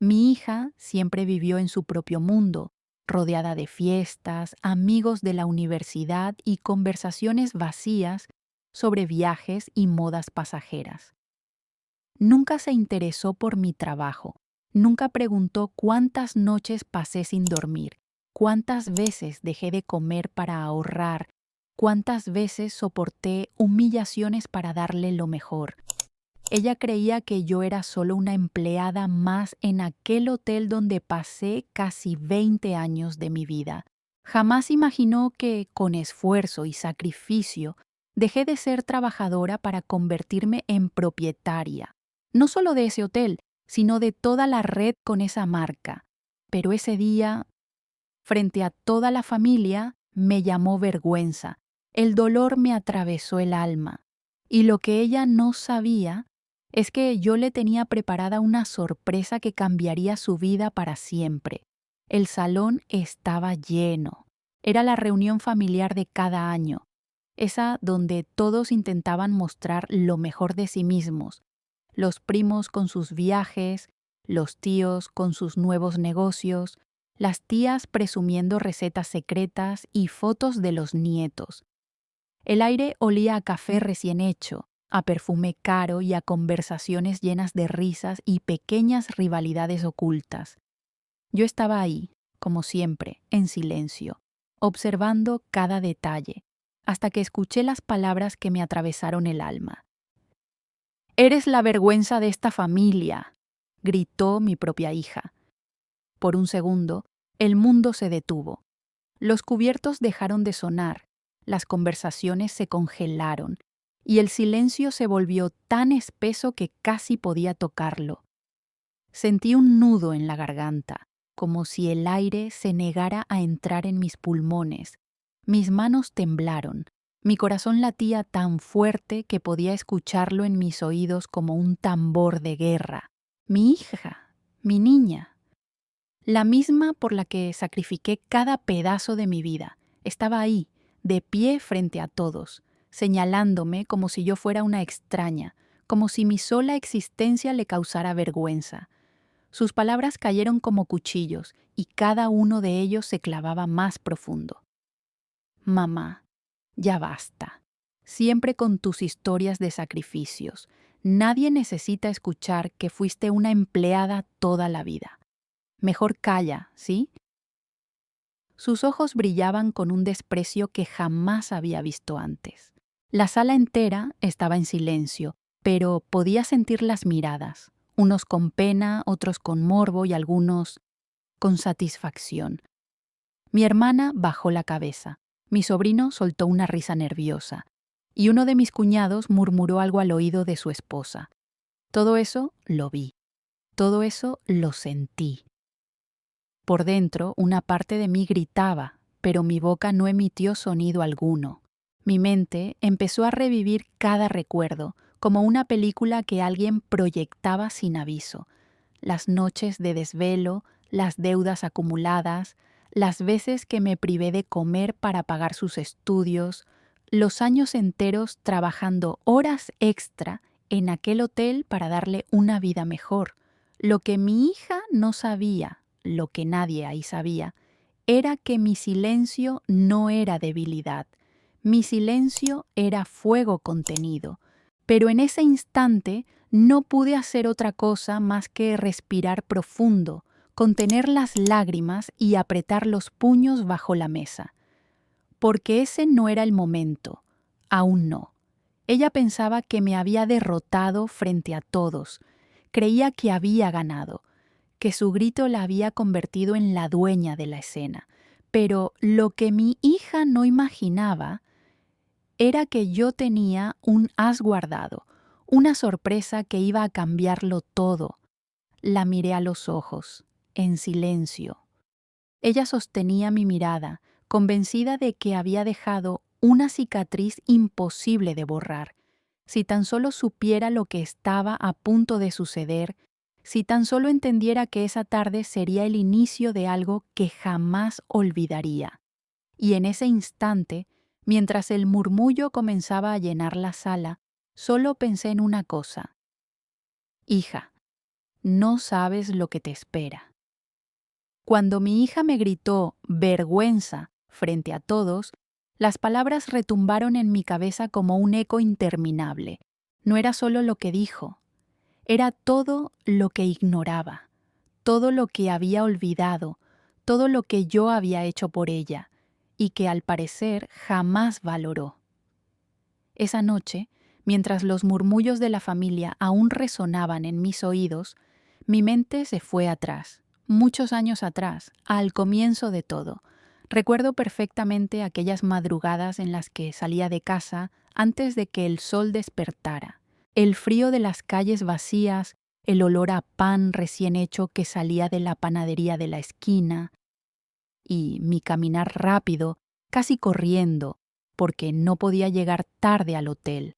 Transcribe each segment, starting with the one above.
Mi hija siempre vivió en su propio mundo, rodeada de fiestas, amigos de la universidad y conversaciones vacías sobre viajes y modas pasajeras. Nunca se interesó por mi trabajo, nunca preguntó cuántas noches pasé sin dormir, cuántas veces dejé de comer para ahorrar, cuántas veces soporté humillaciones para darle lo mejor. Ella creía que yo era solo una empleada más en aquel hotel donde pasé casi 20 años de mi vida. Jamás imaginó que, con esfuerzo y sacrificio, dejé de ser trabajadora para convertirme en propietaria, no solo de ese hotel, sino de toda la red con esa marca. Pero ese día, frente a toda la familia, me llamó vergüenza. El dolor me atravesó el alma. Y lo que ella no sabía es que yo le tenía preparada una sorpresa que cambiaría su vida para siempre. El salón estaba lleno. Era la reunión familiar de cada año, esa donde todos intentaban mostrar lo mejor de sí mismos, los primos con sus viajes, los tíos con sus nuevos negocios, las tías presumiendo recetas secretas y fotos de los nietos. El aire olía a café recién hecho, a perfume caro y a conversaciones llenas de risas y pequeñas rivalidades ocultas. Yo estaba ahí, como siempre, en silencio, observando cada detalle, hasta que escuché las palabras que me atravesaron el alma. «Eres la vergüenza de esta familia», gritó mi propia hija. Por un segundo, el mundo se detuvo. Los cubiertos dejaron de sonar, las conversaciones se congelaron, y el silencio se volvió tan espeso que casi podía tocarlo. Sentí un nudo en la garganta, como si el aire se negara a entrar en mis pulmones. Mis manos temblaron. Mi corazón latía tan fuerte que podía escucharlo en mis oídos como un tambor de guerra. Mi hija, mi niña, la misma por la que sacrifiqué cada pedazo de mi vida, estaba ahí, de pie frente a todos, señalándome como si yo fuera una extraña, como si mi sola existencia le causara vergüenza. Sus palabras cayeron como cuchillos y cada uno de ellos se clavaba más profundo. Mamá, ya basta. Siempre con tus historias de sacrificios. Nadie necesita escuchar que fuiste una empleada toda la vida. Mejor calla, ¿sí? Sus ojos brillaban con un desprecio que jamás había visto antes. La sala entera estaba en silencio, pero podía sentir las miradas, unos con pena, otros con morbo y algunos con satisfacción. Mi hermana bajó la cabeza, mi sobrino soltó una risa nerviosa, y uno de mis cuñados murmuró algo al oído de su esposa. Todo eso lo vi, todo eso lo sentí. Por dentro, una parte de mí gritaba, pero mi boca no emitió sonido alguno. Mi mente empezó a revivir cada recuerdo, como una película que alguien proyectaba sin aviso. Las noches de desvelo, las deudas acumuladas, las veces que me privé de comer para pagar sus estudios, los años enteros trabajando horas extra en aquel hotel para darle una vida mejor. Lo que mi hija no sabía, lo que nadie ahí sabía, era que mi silencio no era debilidad. Mi silencio era fuego contenido. Pero en ese instante no pude hacer otra cosa más que respirar profundo, contener las lágrimas y apretar los puños bajo la mesa. Porque ese no era el momento. Aún no. Ella pensaba que me había derrotado frente a todos. Creía que había ganado, que su grito la había convertido en la dueña de la escena. Pero lo que mi hija no imaginaba era que yo tenía un as guardado, una sorpresa que iba a cambiarlo todo. La miré a los ojos, en silencio. Ella sostenía mi mirada, convencida de que había dejado una cicatriz imposible de borrar. Si tan solo supiera lo que estaba a punto de suceder, si tan solo entendiera que esa tarde sería el inicio de algo que jamás olvidaría. Y en ese instante, mientras el murmullo comenzaba a llenar la sala, solo pensé en una cosa. Hija, no sabes lo que te espera. Cuando mi hija me gritó vergüenza frente a todos, las palabras retumbaron en mi cabeza como un eco interminable. No era solo lo que dijo, era todo lo que ignoraba, todo lo que había olvidado, todo lo que yo había hecho por ella y que al parecer jamás valoró. Esa noche, mientras los murmullos de la familia aún resonaban en mis oídos, mi mente se fue atrás, muchos años atrás, al comienzo de todo. Recuerdo perfectamente aquellas madrugadas en las que salía de casa antes de que el sol despertara. El frío de las calles vacías, el olor a pan recién hecho que salía de la panadería de la esquina, y mi caminar rápido, casi corriendo, porque no podía llegar tarde al hotel.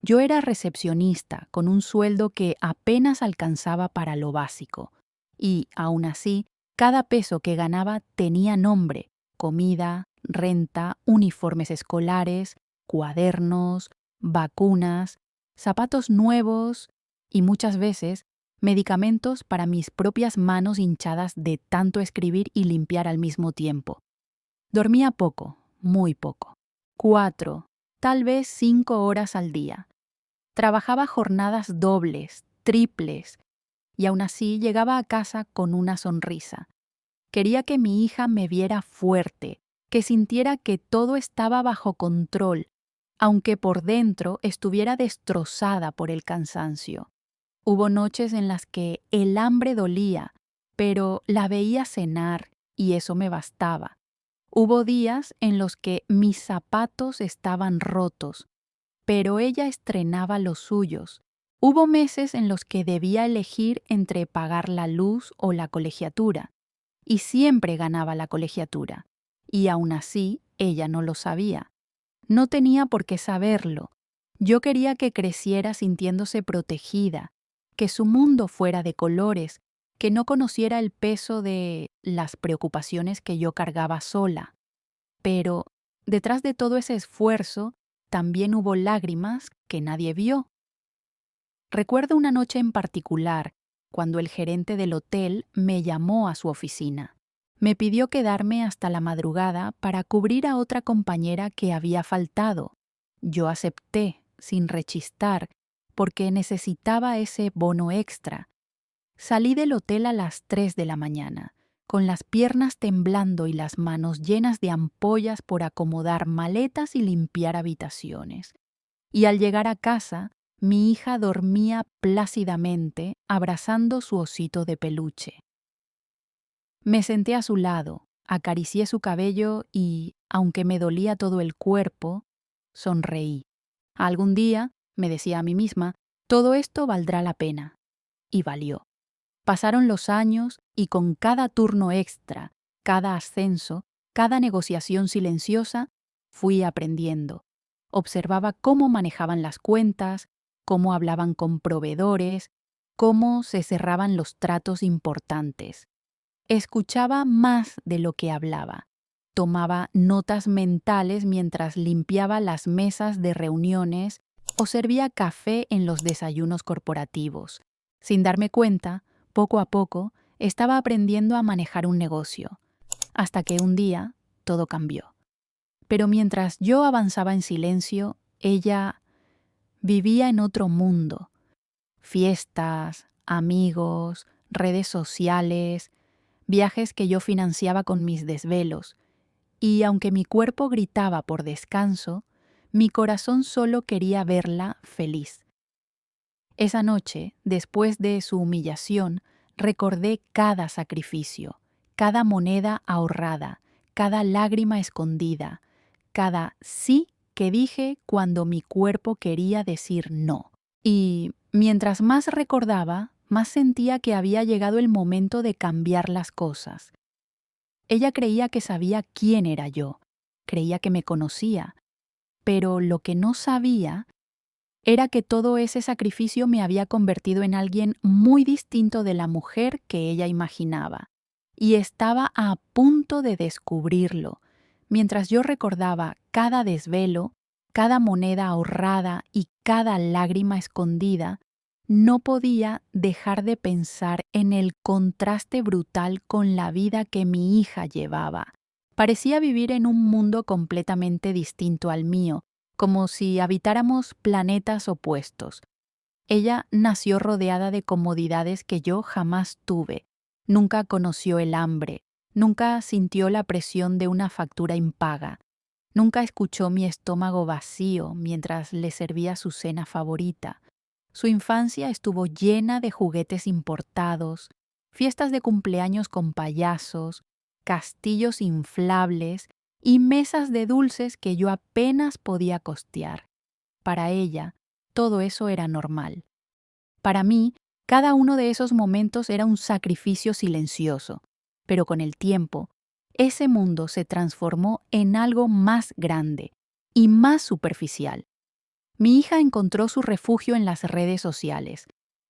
Yo era recepcionista con un sueldo que apenas alcanzaba para lo básico, y aún así, cada peso que ganaba tenía nombre: comida, renta, uniformes escolares, cuadernos, vacunas, zapatos nuevos y muchas veces medicamentos para mis propias manos hinchadas de tanto escribir y limpiar al mismo tiempo. Dormía poco, muy poco. 4, tal vez 5 horas al día. Trabajaba jornadas dobles, triples, y aún así llegaba a casa con una sonrisa. Quería que mi hija me viera fuerte, que sintiera que todo estaba bajo control, aunque por dentro estuviera destrozada por el cansancio. Hubo noches en las que el hambre dolía, pero la veía cenar y eso me bastaba. Hubo días en los que mis zapatos estaban rotos, pero ella estrenaba los suyos. Hubo meses en los que debía elegir entre pagar la luz o la colegiatura, y siempre ganaba la colegiatura, y aún así ella no lo sabía. No tenía por qué saberlo. Yo quería que creciera sintiéndose protegida, que su mundo fuera de colores, que no conociera el peso de las preocupaciones que yo cargaba sola. Pero detrás de todo ese esfuerzo, también hubo lágrimas que nadie vio. Recuerdo una noche en particular, cuando el gerente del hotel me llamó a su oficina. Me pidió quedarme hasta la madrugada para cubrir a otra compañera que había faltado. Yo acepté, sin rechistar, porque necesitaba ese bono extra. Salí del hotel a las 3 de la mañana, con las piernas temblando y las manos llenas de ampollas por acomodar maletas y limpiar habitaciones. Y al llegar a casa, mi hija dormía plácidamente, abrazando su osito de peluche. Me senté a su lado, acaricié su cabello y, aunque me dolía todo el cuerpo, sonreí. Algún día, me decía a mí misma, todo esto valdrá la pena. Y valió. Pasaron los años y con cada turno extra, cada ascenso, cada negociación silenciosa, fui aprendiendo. Observaba cómo manejaban las cuentas, cómo hablaban con proveedores, cómo se cerraban los tratos importantes. Escuchaba más de lo que hablaba. Tomaba notas mentales mientras limpiaba las mesas de reuniones o servía café en los desayunos corporativos. Sin darme cuenta, poco a poco, estaba aprendiendo a manejar un negocio, hasta que un día todo cambió. Pero mientras yo avanzaba en silencio, ella vivía en otro mundo. Fiestas, amigos, redes sociales, viajes que yo financiaba con mis desvelos, y aunque mi cuerpo gritaba por descanso, mi corazón solo quería verla feliz. Esa noche, después de su humillación, recordé cada sacrificio, cada moneda ahorrada, cada lágrima escondida, cada sí que dije cuando mi cuerpo quería decir no. Y mientras más recordaba, más sentía que había llegado el momento de cambiar las cosas. Ella creía que sabía quién era yo, creía que me conocía, pero lo que no sabía era que todo ese sacrificio me había convertido en alguien muy distinto de la mujer que ella imaginaba, y estaba a punto de descubrirlo. Mientras yo recordaba cada desvelo, cada moneda ahorrada y cada lágrima escondida, no podía dejar de pensar en el contraste brutal con la vida que mi hija llevaba. Parecía vivir en un mundo completamente distinto al mío, como si habitáramos planetas opuestos. Ella nació rodeada de comodidades que yo jamás tuve. Nunca conoció el hambre, nunca sintió la presión de una factura impaga, nunca escuchó mi estómago vacío mientras le servía su cena favorita. Su infancia estuvo llena de juguetes importados, fiestas de cumpleaños con payasos, castillos inflables y mesas de dulces que yo apenas podía costear. Para ella, todo eso era normal. Para mí, cada uno de esos momentos era un sacrificio silencioso, pero con el tiempo, ese mundo se transformó en algo más grande y más superficial. Mi hija encontró su refugio en las redes sociales.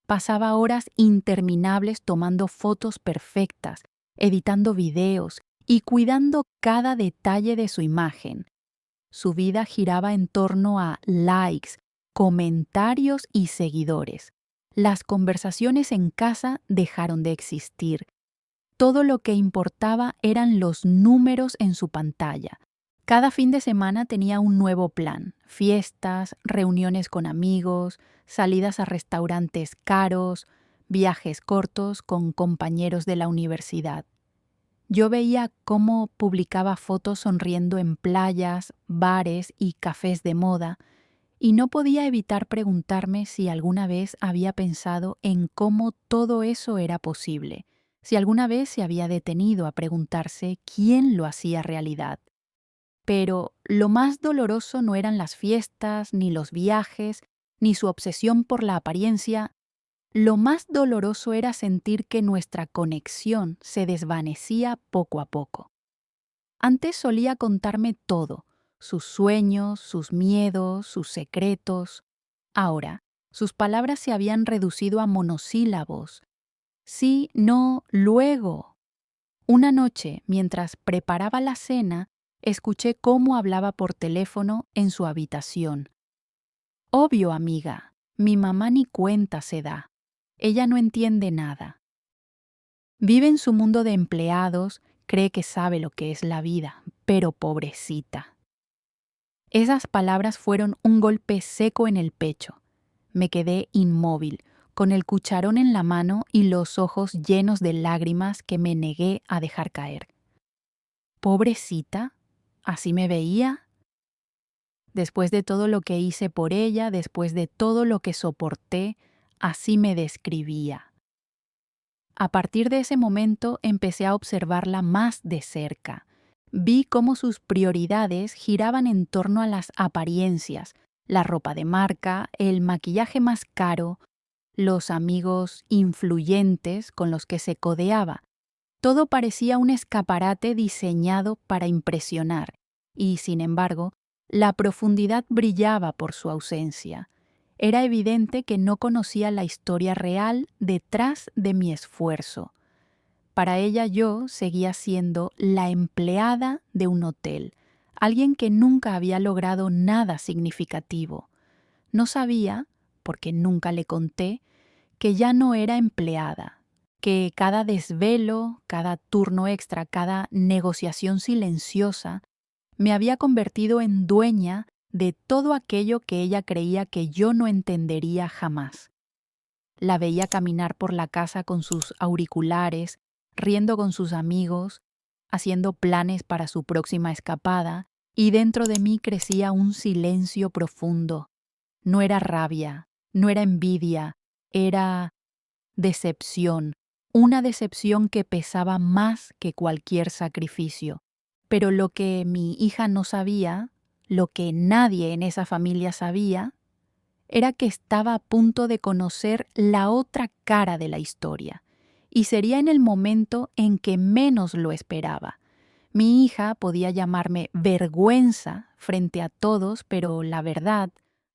Pasaba horas interminables tomando fotos perfectas, editando videos y cuidando cada detalle de su imagen. Su vida giraba en torno a likes, comentarios y seguidores. Las conversaciones en casa dejaron de existir. Todo lo que importaba eran los números en su pantalla. Cada fin de semana tenía un nuevo plan: fiestas, reuniones con amigos, salidas a restaurantes caros, viajes cortos con compañeros de la universidad. Yo veía cómo publicaba fotos sonriendo en playas, bares y cafés de moda, y no podía evitar preguntarme si alguna vez había pensado en cómo todo eso era posible, si alguna vez se había detenido a preguntarse quién lo hacía realidad. Pero lo más doloroso no eran las fiestas, ni los viajes, ni su obsesión por la apariencia. Lo más doloroso era sentir que nuestra conexión se desvanecía poco a poco. Antes solía contarme todo: sus sueños, sus miedos, sus secretos. Ahora, sus palabras se habían reducido a monosílabos. Sí, no, luego. Una noche, mientras preparaba la cena, escuché cómo hablaba por teléfono en su habitación. Obvio, amiga, mi mamá ni cuenta se da. Ella no entiende nada. Vive en su mundo de empleados, cree que sabe lo que es la vida, pero pobrecita. Esas palabras fueron un golpe seco en el pecho. Me quedé inmóvil, con el cucharón en la mano y los ojos llenos de lágrimas que me negué a dejar caer. ¿Pobrecita? ¿Así me veía? Después de todo lo que hice por ella, después de todo lo que soporté, así me describía. A partir de ese momento empecé a observarla más de cerca. Vi cómo sus prioridades giraban en torno a las apariencias, la ropa de marca, el maquillaje más caro, los amigos influyentes con los que se codeaba. Todo parecía un escaparate diseñado para impresionar, y, sin embargo, la profundidad brillaba por su ausencia. Era evidente que no conocía la historia real detrás de mi esfuerzo. Para ella yo seguía siendo la empleada de un hotel, alguien que nunca había logrado nada significativo. No sabía, porque nunca le conté, que ya no era empleada, que cada desvelo, cada turno extra, cada negociación silenciosa me había convertido en dueña de todo aquello que ella creía que yo no entendería jamás. La veía caminar por la casa con sus auriculares, riendo con sus amigos, haciendo planes para su próxima escapada, y dentro de mí crecía un silencio profundo. No era rabia, no era envidia, era decepción, una decepción que pesaba más que cualquier sacrificio. Pero lo que mi hija no sabía, lo que nadie en esa familia sabía, era que estaba a punto de conocer la otra cara de la historia, y sería en el momento en que menos lo esperaba. Mi hija podía llamarme vergüenza frente a todos, pero la verdad,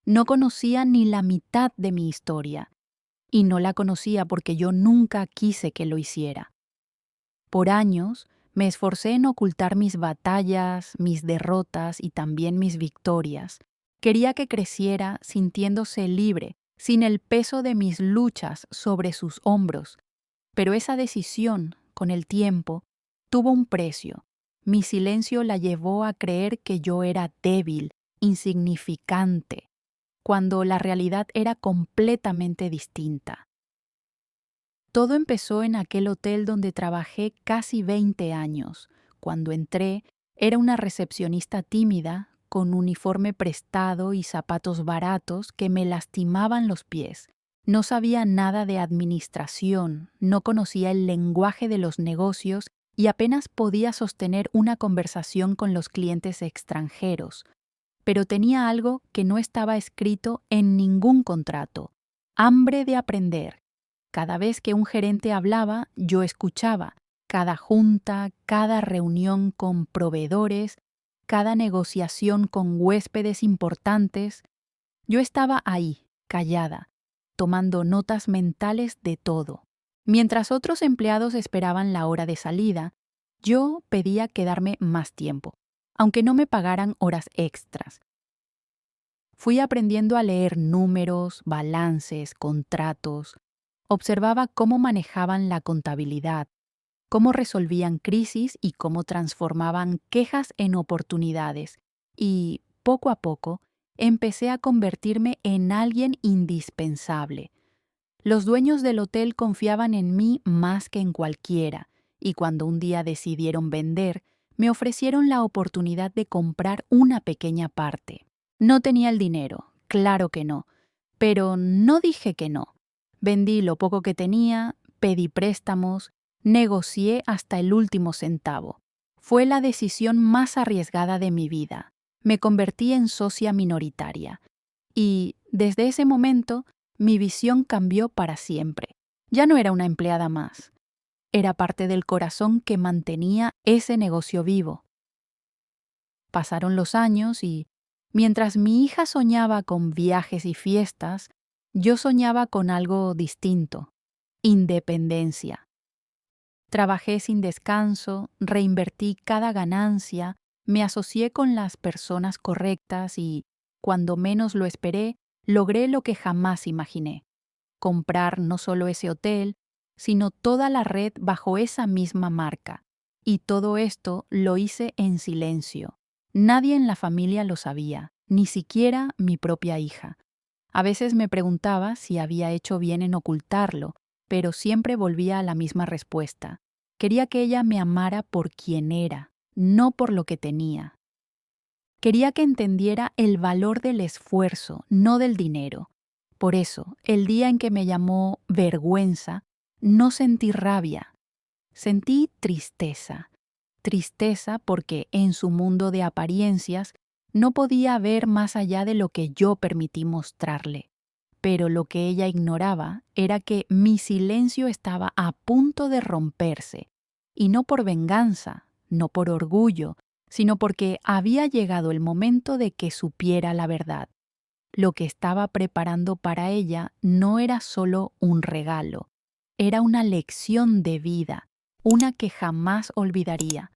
no conocía ni la mitad de mi historia, y no la conocía porque yo nunca quise que lo hiciera. Por años me esforcé en ocultar mis batallas, mis derrotas y también mis victorias. Quería que creciera sintiéndose libre, sin el peso de mis luchas sobre sus hombros. Pero esa decisión, con el tiempo, tuvo un precio. Mi silencio la llevó a creer que yo era débil, insignificante, cuando la realidad era completamente distinta. Todo empezó en aquel hotel donde trabajé casi 20 años. Cuando entré, era una recepcionista tímida, con uniforme prestado y zapatos baratos que me lastimaban los pies. No sabía nada de administración, no conocía el lenguaje de los negocios y apenas podía sostener una conversación con los clientes extranjeros. Pero tenía algo que no estaba escrito en ningún contrato: hambre de aprender. Cada vez que un gerente hablaba, yo escuchaba. Cada junta, cada reunión con proveedores, cada negociación con huéspedes importantes, yo estaba ahí, callada, tomando notas mentales de todo. Mientras otros empleados esperaban la hora de salida, yo pedía quedarme más tiempo, aunque no me pagaran horas extras. Fui aprendiendo a leer números, balances, contratos. Observaba cómo manejaban la contabilidad, cómo resolvían crisis y cómo transformaban quejas en oportunidades. Y, poco a poco, empecé a convertirme en alguien indispensable. Los dueños del hotel confiaban en mí más que en cualquiera, y cuando un día decidieron vender, me ofrecieron la oportunidad de comprar una pequeña parte. No tenía el dinero, claro que no, pero no dije que no. Vendí lo poco que tenía, pedí préstamos, negocié hasta el último centavo. Fue la decisión más arriesgada de mi vida. Me convertí en socia minoritaria. Y, desde ese momento, mi visión cambió para siempre. Ya no era una empleada más. Era parte del corazón que mantenía ese negocio vivo. Pasaron los años y, mientras mi hija soñaba con viajes y fiestas, yo soñaba con algo distinto: independencia. Trabajé sin descanso, reinvertí cada ganancia, me asocié con las personas correctas y, cuando menos lo esperé, logré lo que jamás imaginé: comprar no solo ese hotel, sino toda la red bajo esa misma marca. Y todo esto lo hice en silencio. Nadie en la familia lo sabía, ni siquiera mi propia hija. A veces me preguntaba si había hecho bien en ocultarlo, pero siempre volvía a la misma respuesta. Quería que ella me amara por quien era, no por lo que tenía. Quería que entendiera el valor del esfuerzo, no del dinero. Por eso, el día en que me llamó vergüenza, no sentí rabia, sentí tristeza. Tristeza porque en su mundo de apariencias no podía ver más allá de lo que yo permití mostrarle. Pero lo que ella ignoraba era que mi silencio estaba a punto de romperse, y no por venganza, no por orgullo, sino porque había llegado el momento de que supiera la verdad. Lo que estaba preparando para ella no era solo un regalo, era una lección de vida, una que jamás olvidaría.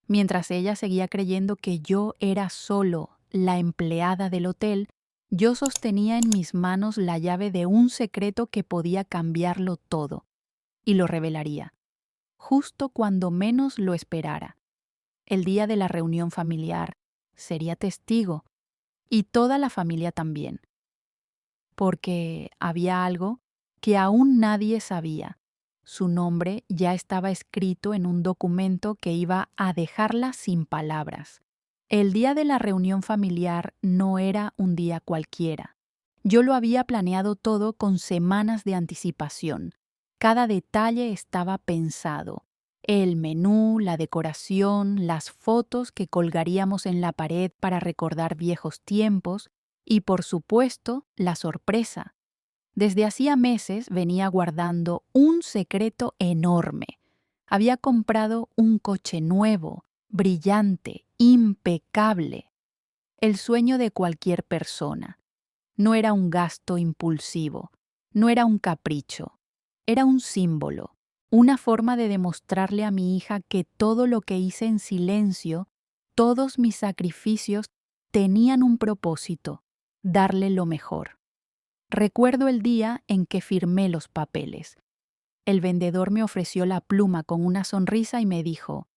Mientras ella seguía creyendo que yo era solo la empleada del hotel, yo sostenía en mis manos la llave de un secreto que podía cambiarlo todo, y lo revelaría, justo cuando menos lo esperara. El día de la reunión familiar, sería testigo, y toda la familia también, porque había algo que aún nadie sabía. Su nombre ya estaba escrito en un documento que iba a dejarla sin palabras. El día de la reunión familiar no era un día cualquiera. Yo lo había planeado todo con semanas de anticipación. Cada detalle estaba pensado: el menú, la decoración, las fotos que colgaríamos en la pared para recordar viejos tiempos y, por supuesto, la sorpresa. Desde hacía meses venía guardando un secreto enorme. Había comprado un coche nuevo, brillante, impecable. El sueño de cualquier persona. No era un gasto impulsivo, no era un capricho, era un símbolo, una forma de demostrarle a mi hija que todo lo que hice en silencio, todos mis sacrificios, tenían un propósito: darle lo mejor. Recuerdo el día en que firmé los papeles. El vendedor me ofreció la pluma con una sonrisa y me dijo: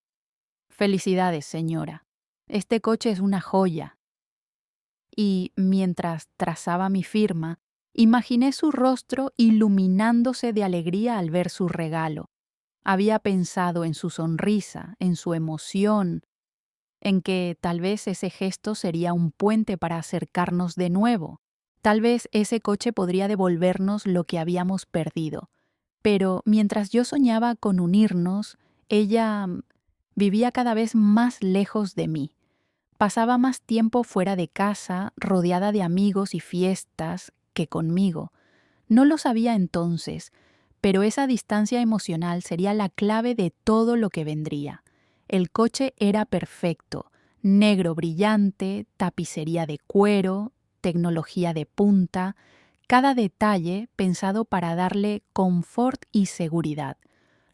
«Felicidades, señora. Este coche es una joya». Y mientras trazaba mi firma, imaginé su rostro iluminándose de alegría al ver su regalo. Había pensado en su sonrisa, en su emoción, en que tal vez ese gesto sería un puente para acercarnos de nuevo. Tal vez ese coche podría devolvernos lo que habíamos perdido. Pero mientras yo soñaba con unirnos, ella vivía cada vez más lejos de mí. Pasaba más tiempo fuera de casa, rodeada de amigos y fiestas, que conmigo. No lo sabía entonces, pero esa distancia emocional sería la clave de todo lo que vendría. El coche era perfecto, negro brillante, tapicería de cuero, tecnología de punta, cada detalle pensado para darle confort y seguridad.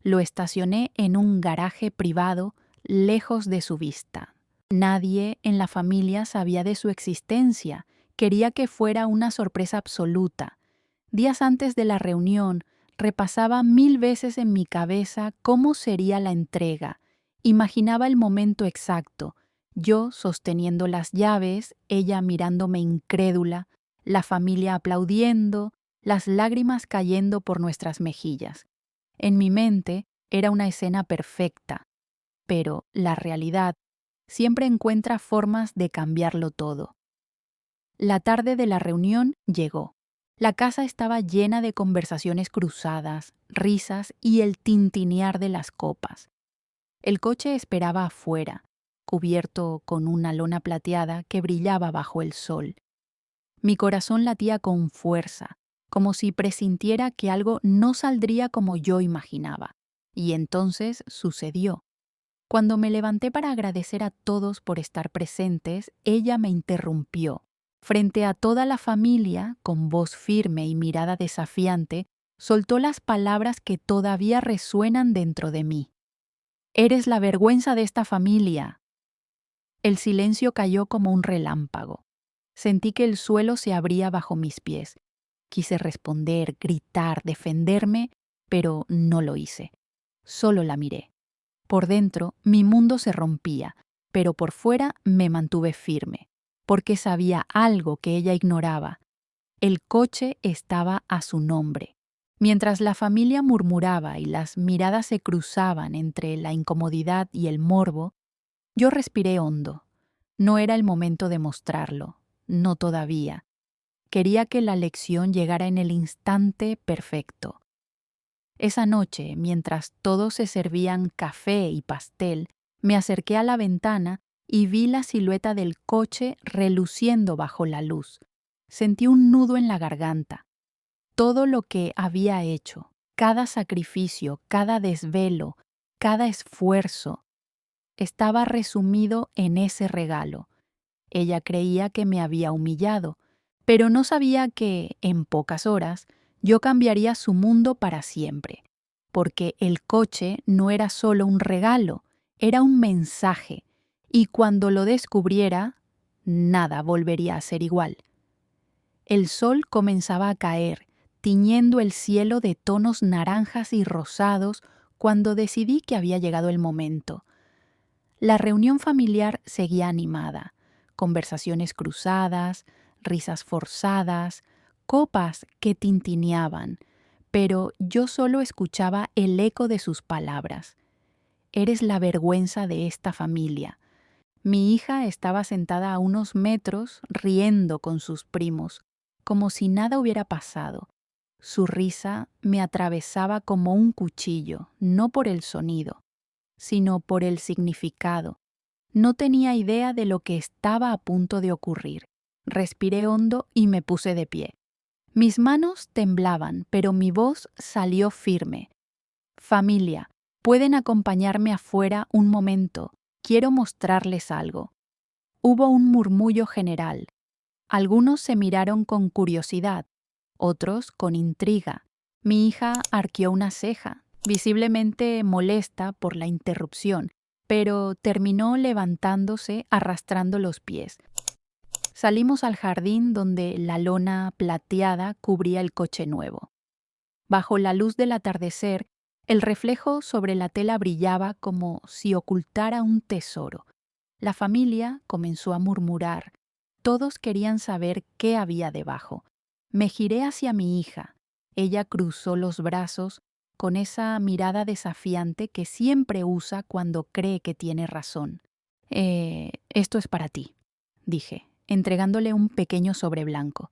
Lo estacioné en un garaje privado, lejos de su vista. Nadie en la familia sabía de su existencia. Quería que fuera una sorpresa absoluta. Días antes de la reunión, repasaba 1000 veces en mi cabeza cómo sería la entrega. Imaginaba el momento exacto, yo sosteniendo las llaves, ella mirándome incrédula, la familia aplaudiendo, las lágrimas cayendo por nuestras mejillas. En mi mente era una escena perfecta, pero la realidad siempre encuentra formas de cambiarlo todo. La tarde de la reunión llegó. La casa estaba llena de conversaciones cruzadas, risas y el tintinear de las copas. El coche esperaba afuera, cubierto con una lona plateada que brillaba bajo el sol. Mi corazón latía con fuerza, como si presintiera que algo no saldría como yo imaginaba. Y entonces sucedió. Cuando me levanté para agradecer a todos por estar presentes, ella me interrumpió. Frente a toda la familia, con voz firme y mirada desafiante, soltó las palabras que todavía resuenan dentro de mí. «Eres la vergüenza de esta familia». El silencio cayó como un relámpago. Sentí que el suelo se abría bajo mis pies. Quise responder, gritar, defenderme, pero no lo hice. Solo la miré. Por dentro, mi mundo se rompía, pero por fuera me mantuve firme, porque sabía algo que ella ignoraba. El coche estaba a su nombre. Mientras la familia murmuraba y las miradas se cruzaban entre la incomodidad y el morbo, yo respiré hondo. No era el momento de mostrarlo, no todavía. Quería que la lección llegara en el instante perfecto. Esa noche, mientras todos se servían café y pastel, me acerqué a la ventana y vi la silueta del coche reluciendo bajo la luz. Sentí un nudo en la garganta. Todo lo que había hecho, cada sacrificio, cada desvelo, cada esfuerzo, estaba resumido en ese regalo. Ella creía que me había humillado, pero no sabía que, en pocas horas, yo cambiaría su mundo para siempre, porque el coche no era solo un regalo, era un mensaje, y cuando lo descubriera, nada volvería a ser igual. El sol comenzaba a caer, tiñendo el cielo de tonos naranjas y rosados cuando decidí que había llegado el momento. La reunión familiar seguía animada, conversaciones cruzadas, risas forzadas, copas que tintineaban, pero yo solo escuchaba el eco de sus palabras. «Eres la vergüenza de esta familia». Mi hija estaba sentada a unos metros riendo con sus primos, como si nada hubiera pasado. Su risa me atravesaba como un cuchillo, no por el sonido, sino por el significado. No tenía idea de lo que estaba a punto de ocurrir. Respiré hondo y me puse de pie. Mis manos temblaban, pero mi voz salió firme. «Familia, pueden acompañarme afuera un momento. Quiero mostrarles algo». Hubo un murmullo general. Algunos se miraron con curiosidad, otros con intriga. Mi hija arqueó una ceja, visiblemente molesta por la interrupción, pero terminó levantándose arrastrando los pies. Salimos al jardín donde la lona plateada cubría el coche nuevo. Bajo la luz del atardecer, el reflejo sobre la tela brillaba como si ocultara un tesoro. La familia comenzó a murmurar. Todos querían saber qué había debajo. Me giré hacia mi hija. Ella cruzó los brazos con esa mirada desafiante que siempre usa cuando cree que tiene razón. Esto es para ti, dije, entregándole un pequeño sobre blanco.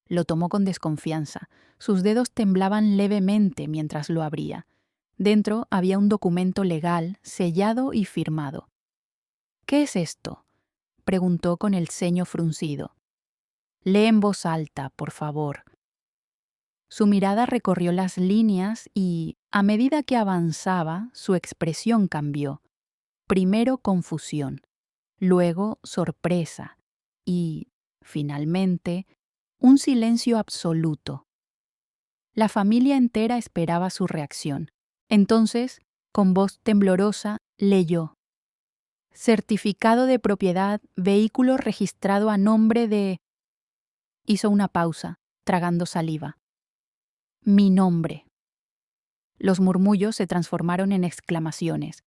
Lo tomó con desconfianza. Sus dedos temblaban levemente mientras lo abría. Dentro había un documento legal, sellado y firmado. ¿Qué es esto?, preguntó con el ceño fruncido. Lee en voz alta, por favor. Su mirada recorrió las líneas y, a medida que avanzaba, su expresión cambió. Primero confusión, luego sorpresa y, finalmente, un silencio absoluto. La familia entera esperaba su reacción. Entonces, con voz temblorosa, leyó: Certificado de propiedad, vehículo registrado a nombre de... Hizo una pausa, tragando saliva. Mi nombre. Los murmullos se transformaron en exclamaciones.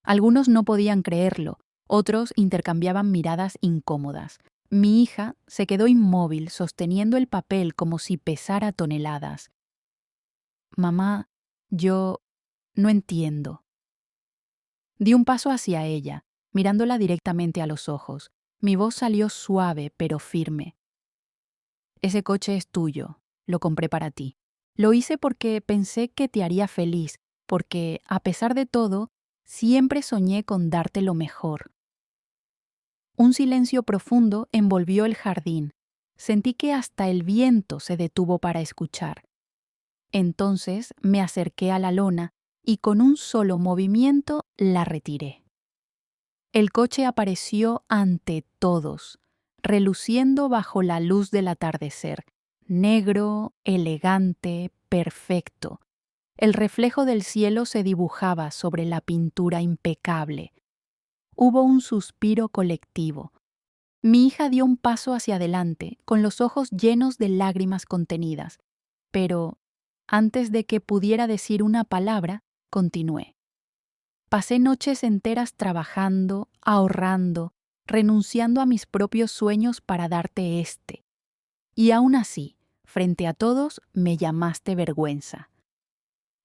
Algunos no podían creerlo, otros intercambiaban miradas incómodas. Mi hija se quedó inmóvil, sosteniendo el papel como si pesara toneladas. Mamá, yo no entiendo. Di un paso hacia ella, mirándola directamente a los ojos. Mi voz salió suave pero firme. Ese coche es tuyo, lo compré para ti. Lo hice porque pensé que te haría feliz, porque, a pesar de todo, siempre soñé con darte lo mejor. Un silencio profundo envolvió el jardín. Sentí que hasta el viento se detuvo para escuchar. Entonces me acerqué a la lona y con un solo movimiento la retiré. El coche apareció ante todos, reluciendo bajo la luz del atardecer, negro, elegante, perfecto. El reflejo del cielo se dibujaba sobre la pintura impecable. Hubo un suspiro colectivo. Mi hija dio un paso hacia adelante, con los ojos llenos de lágrimas contenidas, pero antes de que pudiera decir una palabra, continué. Pasé noches enteras trabajando, ahorrando, renunciando a mis propios sueños para darte este. Y aún así, frente a todos, me llamaste vergüenza.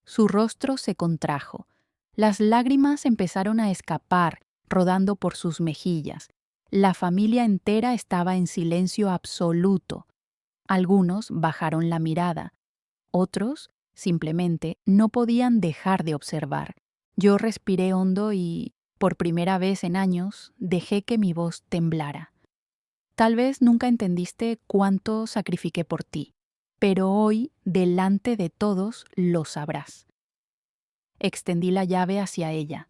Su rostro se contrajo. Las lágrimas empezaron a escapar, rodando por sus mejillas. La familia entera estaba en silencio absoluto. Algunos bajaron la mirada. Otros, simplemente, no podían dejar de observar. Yo respiré hondo y, por primera vez en años, dejé que mi voz temblara. Tal vez nunca entendiste cuánto sacrifiqué por ti, pero hoy, delante de todos, lo sabrás. Extendí la llave hacia ella.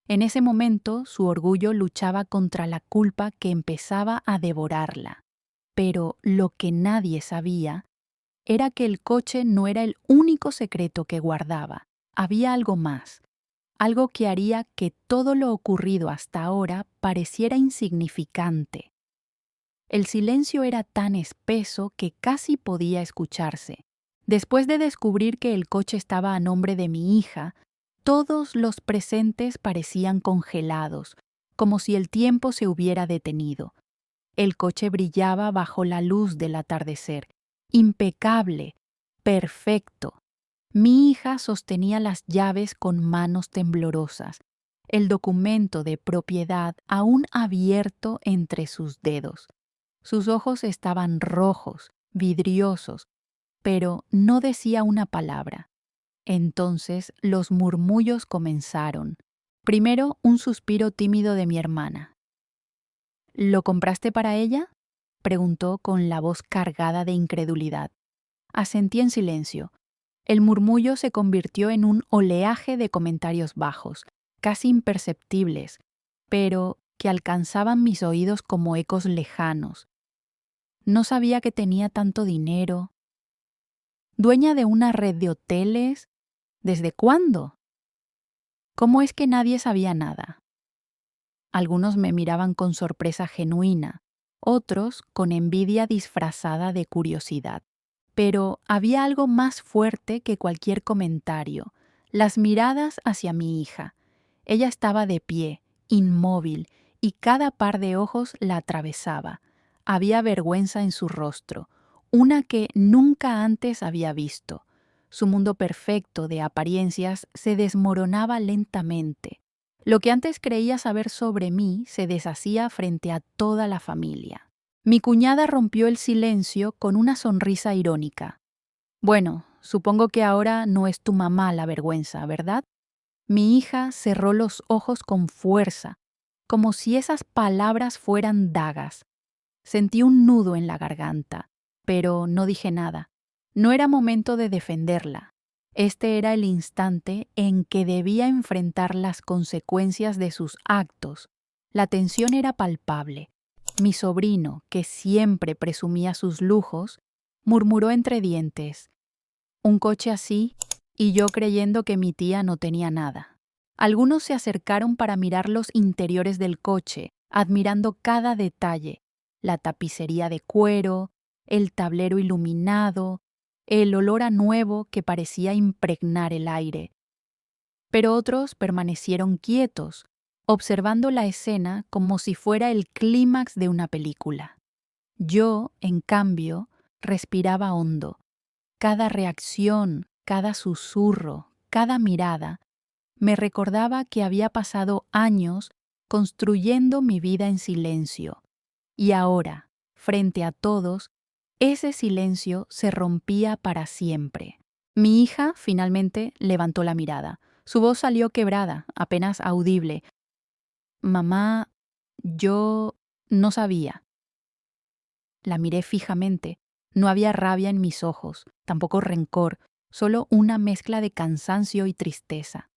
En ese momento, su orgullo luchaba contra la culpa que empezaba a devorarla. Pero lo que nadie sabía era que el coche no era el único secreto que guardaba. Había algo más, algo que haría que todo lo ocurrido hasta ahora pareciera insignificante. El silencio era tan espeso que casi podía escucharse. Después de descubrir que el coche estaba a nombre de mi hija, todos los presentes parecían congelados, como si el tiempo se hubiera detenido. El coche brillaba bajo la luz del atardecer, impecable, perfecto. Mi hija sostenía las llaves con manos temblorosas, el documento de propiedad aún abierto entre sus dedos. Sus ojos estaban rojos, vidriosos, pero no decía una palabra. Entonces los murmullos comenzaron. Primero un suspiro tímido de mi hermana. ¿Lo compraste para ella?, preguntó con la voz cargada de incredulidad. Asentí en silencio. El murmullo se convirtió en un oleaje de comentarios bajos, casi imperceptibles, pero que alcanzaban mis oídos como ecos lejanos. No sabía que tenía tanto dinero. ¿Dueña de una red de hoteles? ¿Desde cuándo? ¿Cómo es que nadie sabía nada? Algunos me miraban con sorpresa genuina, otros con envidia disfrazada de curiosidad. Pero había algo más fuerte que cualquier comentario: las miradas hacia mi hija. Ella estaba de pie, inmóvil, y cada par de ojos la atravesaba. Había vergüenza en su rostro, una que nunca antes había visto. Su mundo perfecto de apariencias se desmoronaba lentamente. Lo que antes creía saber sobre mí se deshacía frente a toda la familia. Mi cuñada rompió el silencio con una sonrisa irónica. Bueno, supongo que ahora no es tu mamá la vergüenza, ¿verdad? Mi hija cerró los ojos con fuerza, como si esas palabras fueran dagas. Sentí un nudo en la garganta, pero no dije nada. No era momento de defenderla. Este era el instante en que debía enfrentar las consecuencias de sus actos. La tensión era palpable. Mi sobrino, que siempre presumía sus lujos, murmuró entre dientes: un coche así, y yo creyendo que mi tía no tenía nada. Algunos se acercaron para mirar los interiores del coche, admirando cada detalle: la tapicería de cuero, el tablero iluminado, el olor a nuevo que parecía impregnar el aire. Pero otros permanecieron quietos, observando la escena como si fuera el clímax de una película. Yo, en cambio, respiraba hondo. Cada reacción, cada susurro, cada mirada me recordaba que había pasado años construyendo mi vida en silencio, y ahora, frente a todos, ese silencio se rompía para siempre. Mi hija finalmente levantó la mirada. Su voz salió quebrada, apenas audible. Mamá, yo no sabía. La miré fijamente. No había rabia en mis ojos, tampoco rencor, solo una mezcla de cansancio y tristeza.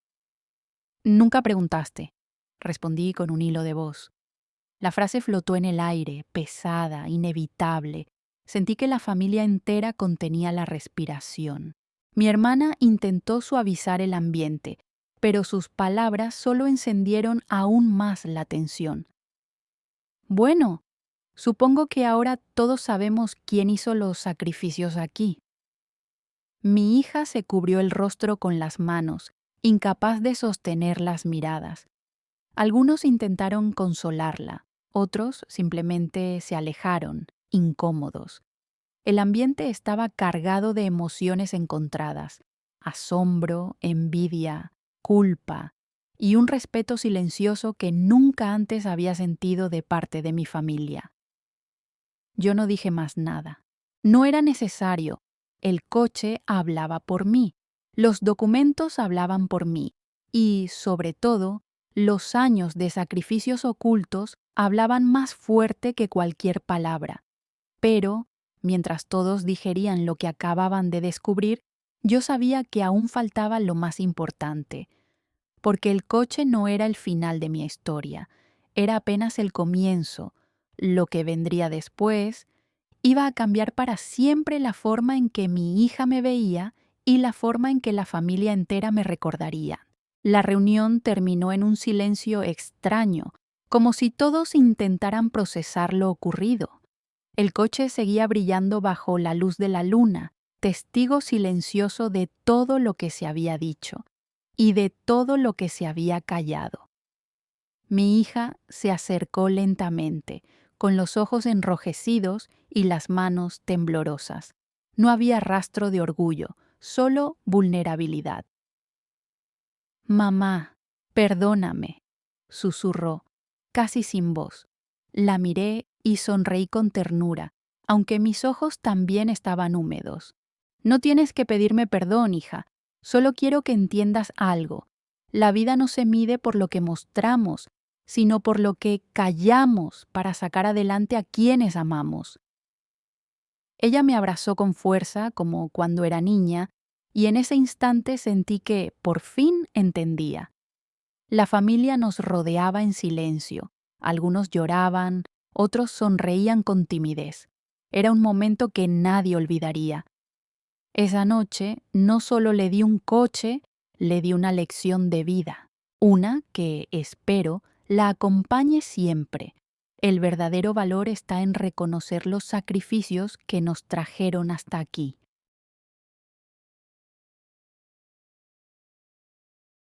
Nunca preguntaste, respondí con un hilo de voz. La frase flotó en el aire, pesada, inevitable. Sentí que la familia entera contenía la respiración. Mi hermana intentó suavizar el ambiente, pero sus palabras solo encendieron aún más la tensión. Bueno, supongo que ahora todos sabemos quién hizo los sacrificios aquí. Mi hija se cubrió el rostro con las manos, incapaz de sostener las miradas. Algunos intentaron consolarla, otros simplemente se alejaron, incómodos. El ambiente estaba cargado de emociones encontradas: asombro, envidia, culpa y un respeto silencioso que nunca antes había sentido de parte de mi familia. Yo no dije más nada. No era necesario. El coche hablaba por mí, los documentos hablaban por mí y, sobre todo, los años de sacrificios ocultos hablaban más fuerte que cualquier palabra. Pero, mientras todos digerían lo que acababan de descubrir, yo sabía que aún faltaba lo más importante, porque el coche no era el final de mi historia, era apenas el comienzo. Lo que vendría después iba a cambiar para siempre la forma en que mi hija me veía y la forma en que la familia entera me recordaría. La reunión terminó en un silencio extraño, como si todos intentaran procesar lo ocurrido. El coche seguía brillando bajo la luz de la luna, testigo silencioso de todo lo que se había dicho y de todo lo que se había callado. Mi hija se acercó lentamente, con los ojos enrojecidos y las manos temblorosas. No había rastro de orgullo, solo vulnerabilidad. Mamá, perdóname, susurró, casi sin voz. La miré y sonreí con ternura, aunque mis ojos también estaban húmedos. No tienes que pedirme perdón, hija. Solo quiero que entiendas algo. La vida no se mide por lo que mostramos, sino por lo que callamos para sacar adelante a quienes amamos. Ella me abrazó con fuerza, como cuando era niña, y en ese instante sentí que, por fin, entendía. La familia nos rodeaba en silencio. Algunos lloraban, otros sonreían con timidez. Era un momento que nadie olvidaría. Esa noche no solo le di un coche, le di una lección de vida. Una que, espero, la acompañe siempre. El verdadero valor está en reconocer los sacrificios que nos trajeron hasta aquí.